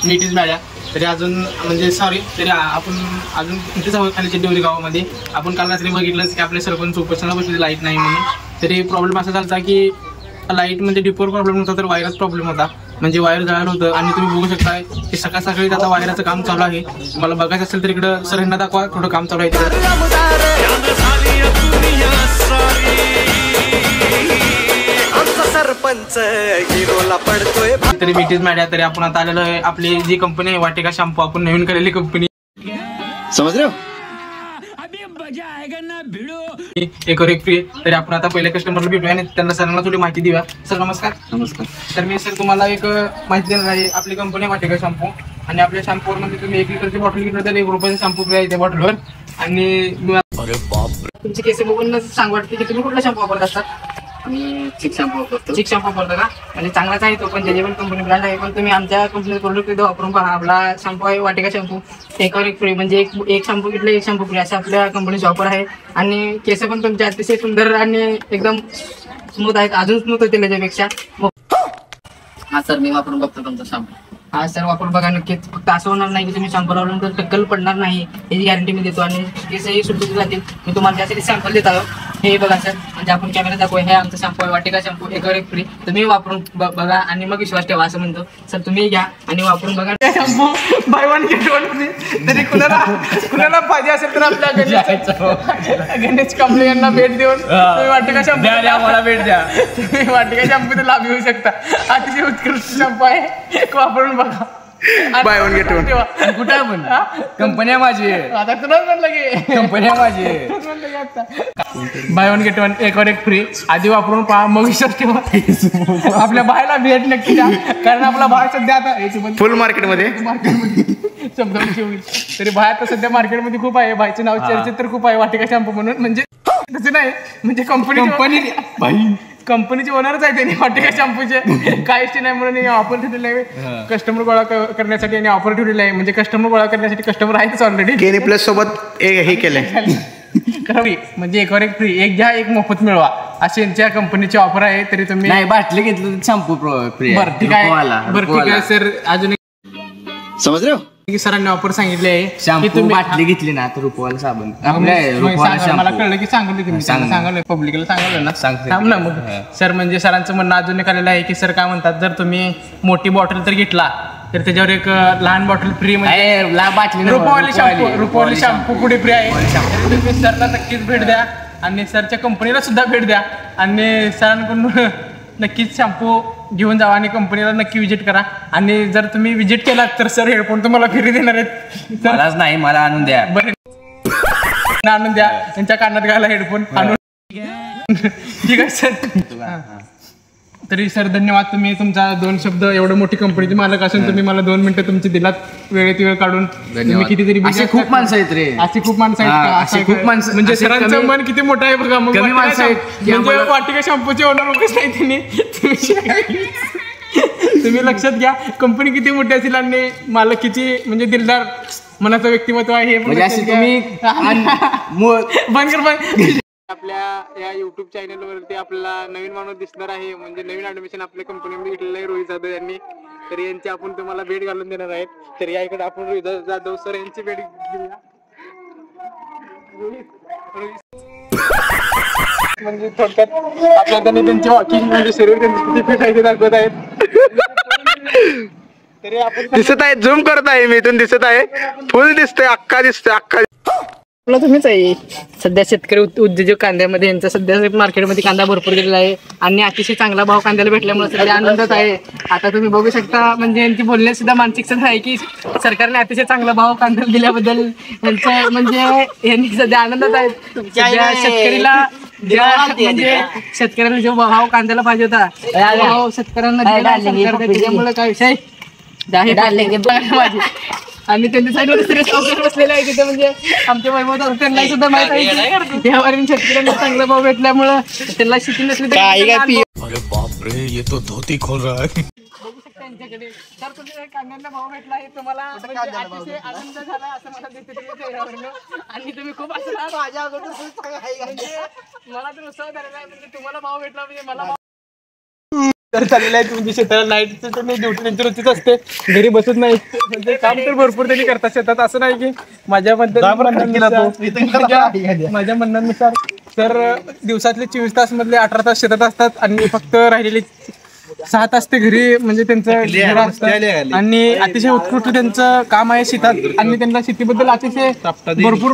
मीठीच मॅड्या. तरी अजून म्हणजे सॉरी तरी आपण अजून इथेच आहोत खाली चिड्डीवरी गावामध्ये. आपण काल रात्री बघितलंच की आपल्या सरपंच उपोषणाला बसली लाईट नाही म्हणून. तरी प्रॉब्लेम असा झाला की लाईट म्हणजे डिपोर प्रॉब्लेम होता तर वायरच प्रॉब्लेम होता. म्हणजे वायर जळालं होतं आणि तुम्ही बघू शकता की सकाळ सकाळी आता वायराचं काम चालू आहे. मला बघायचं असेल तर इकडं सर यांना दाखवा थोडं काम चालू आहे. सरपंच हिरोला पडतोय. तरी मीठीच मॅड्या. तरी आपण आता आलेलो आहे आपली जी कंपनी आहे वाटिका शॅम्पू, आपण नवीन केलेली कंपनी. समज रहे हो? एक और एक फ्री. तरी आपण आता पहिले कस्टमरला भेटूया आणि त्यांना सरांना थोडी माहिती देऊया. सर नमस्कार. नमस्कार. तर मी सर तुम्हाला एक माहिती देणार आहे. आपली कंपनी वाटिका शॅम्पू आणि आपल्या शॅम्पूवर मध्ये तुम्ही 1 लिटरची बॉटल घेतली तर 1 रुपयाचा शॅम्पू फ्री आहे त्या बॉटलवर. आणि तुमचे केस बघून सांग वाटते की तुम्ही कुठला शॅम्पू वापरत असतात? मी चिक शॅम्पू वापरतो. चिक शॅम्पू वापरता का? म्हणजे चांगलाच आहे तो पण त्याची पण कंपनी ब्रँड आहे. पण तुम्ही आमच्या कंपनी प्रोडक्ट एकदा वापरून पहा. आपला शॅम्पू आहे वाटिका शॅम्पू. एकावर एक फ्री म्हणजे एक शॅम्पू घेतलं 1 शॅम्पू फ्री असं आपल्या कंपनीचे ऑफर आहे. आणि केस पण तुमचे अतिशय सुंदर आणि एकदम स्मूथ आहेत. अजून स्मूथ होतील त्याच्यापेक्षा. हा सर मी वापरून बघतो तुमचा शॅम्पू. हा सर वापरून बघा नक्कीच. फक्त असं होणार नाही की तुम्ही शॅम्पू लावलं तर टक्कल पडणार नाही याची गॅरंटी मी देतो. आणि केसही सुटून जातील. मी तुम्हाला त्यासाठी सॅम्पल देत आलो. हे बघा सर म्हणजे आपण कॅमेरा दाखवू. हे आमचा शॅम्पू आहे वाटिका शॅम्पू. एकावर एक फ्री. तुम्ही वापरून बघा आणि मग विश्वास ठेवा असं म्हणतो. सर तुम्ही घ्या आणि वापरून बघा. Shampoo buy 1 get 1 free. तरी कुणाला पाहिजे असेल तर आपल्या गणेश कांबळे यांना भेट देऊन तुम्ही वाटिका शॅम्पू मला भेट द्या. तुम्ही वाटिका शॅम्पूचा लाभ घेऊ शकता. अतिशय उत्कृष्ट शॅम्पू आहे. वापरून बघा. Buy 1 get 1. कुठे आपण कंपनी माझी आता तुलाच म्हणलं की कंपनी माझी बाय 1 गेट 1 एकावर एक फ्री. आधी वापरून पहा मग विश्वास ठेवा. आपल्या बायला भेट नक्की द्या कारण आपला बाय सध्या आता फुल मार्केटमध्ये शब्दांची होईल. तरी बाय आता सध्या मार्केटमध्ये खूप आहे. बायचं नाव चर्चेत तर खूप आहे वाटिका शॅम्पू म्हणून. म्हणजे तसं नाही म्हणजे कंपनीचे ओनरच आहे त्यांनी वाटिका शॅम्पूचे. काहीच नाही म्हणून ऑफर ठेवलेलं आहे कस्टमर गोळा करण्यासाठी. आणि ऑफर ठेवलेलं आहे म्हणजे कस्टमर गोळा करण्यासाठी. कस्टमर आहेच ऑलरेडी. केनी प्लस सोबत हे केलंय म्हणजे एकावर एक फ्री. एक घ्या एक मोफत मिळवा अशी यांच्या कंपनीची ऑफर आहे. तरी तुम्ही नाही बाटली घेतलं शॅम्पू फ्री. बरं ठीक आहे. बरं ठीक आहे सर. अजून समज रहे हो? सरांनी ऑफर सांगितले आहे की तुम्ही बाटली घेतली ना तर रुपवाला साबण मला कळलं की सांगितलं तुम्ही सांगितलं पब्लिकला सांगितलं ना सांग ना मग. सर म्हणजे सरांचं म्हणणं अजून एक आलेलं आहे की सर काय म्हणतात जर तुम्ही मोठी बॉटल तर घेतला तर त्याच्यावर एक लहान बॉटल फ्री म्हणजे रुपवाली शॅम्पू पुढे फ्री आहे. तुम्ही सरला नक्कीच भेट द्या आणि सरच्या कंपनीला सुद्धा भेट द्या आणि सरांकडून नक्कीच शॅम्पू घेऊन जावा आणि कंपनीला नक्की विजिट करा. आणि जर तुम्ही विजिट केलात तर सर हेडफोन तुम्हाला फ्री देणार आहेत. मलाच नाही मला आणून द्या. बरं आणून द्या. त्यांच्या कानात घाला हेडफोन आणून. ठीक आहे सर. तरी सर धन्यवाद. तुम्ही तुमचा 2 शब्द एवढं मोठी कंपनीचे मालक असून तुम्ही मला 2 मिनिटं तुमची दिलात वेळेत वेळ काढून. तुम्ही कितीतरी खूप माणसं आहेत रे. अशी खूप माणसं आहेत. खूप माणसं म्हणजे सरांचं मन किती मोठं आहे बघा. मग माणसं आहेत म्हणजे वाटिका शॅम्पूचे ओनर उगेच नाही त्यांनी. तुम्ही लक्षात घ्या कंपनी किती मोठी असेल आणि मालक किती म्हणजे दिलदार मनाचं व्यक्तिमत्व आहे हे बंद कर. आपल्या या युट्यूब चॅनलवरती आपल्याला नवीन माणूस दिसणार आहे. म्हणजे नवीन ऍडमिशन आपल्या कंपनीमध्ये घेतलेलं आहे रोहित जाधव यांनी. तर यांची आपण तुम्हाला भेट घालून देणार आहेत. तर या इकडे आपण रोहित जाधव सर यांची भेट घेऊया. म्हणजे थोडक्यात आपल्या त्यांची वॉकिंग म्हणजे शरीर किती फिट आहे ते दाखवत आहेत. तरी आपण दिसत आहे. झूम करत आहे मी इथून दिसत आहे. फुल दिसतंय. अख्खा दिसतोय. अख्खा तुम्हीच आहे. सध्या शेतकरी उद्योजक कांद्यामध्ये यांचा सध्या मार्केटमध्ये कांदा भरपूर गेलेला आहे आणि अतिशय चांगला भाव कांद्याला भेटल्यामुळे सध्या आनंदात आहे. आता तुम्ही बघू शकता म्हणजे यांची बोलण्यात सुद्धा मानसिकता आहे की सरकारने अतिशय चांगला भाव कांद्याला दिल्याबद्दल यांचं म्हणजे यांनी सध्या आनंदात आहेत. सध्या शेतकरीला म्हणजे शेतकऱ्याला जो भाव कांद्याला पाहिजे होता भाव शेतकऱ्यांना त्याच्यामुळे काय विषय आणि त्यांच्या साईडवर बसलेले आहे तिथे म्हणजे आमच्या वैभव त्यांना सुद्धा माहित आहे यावरून शेतकऱ्यांना चांगला भाव भेटल्यामुळं त्यांना शेती नसली बापरे ये तो धोती खोल रहा है. बघू शकता यांच्याकडे. तर तुम्ही कांद्यांना भाव भेटला आहे तुम्हाला अतिशय आनंद झाला असं मला दिसतं. आणि तुम्ही खूप असं मला तर उत्साह झालेला आहे म्हणजे तुम्हाला भाव भेटला म्हणजे मला तर चाललेलं आहे म्हणजे शेताला लाईटचं तर नाही, ड्युटी त्यांची रोजचीच असते, घरी बसत नाही. म्हणजे काम तर भरपूर त्यांनी करतात शेतात, असं नाही की माझ्या म्हणण्यानुसार तर दिवसातले 24 तास मधले 18 तास शेतात असतात आणि फक्त राहिलेले 6 तास ते घरी म्हणजे त्यांचं घर असतं आणि अतिशय उत्कृष्ट त्यांचं काम आहे शेतात आणि त्यांना शेतीबद्दल अतिशय भरपूर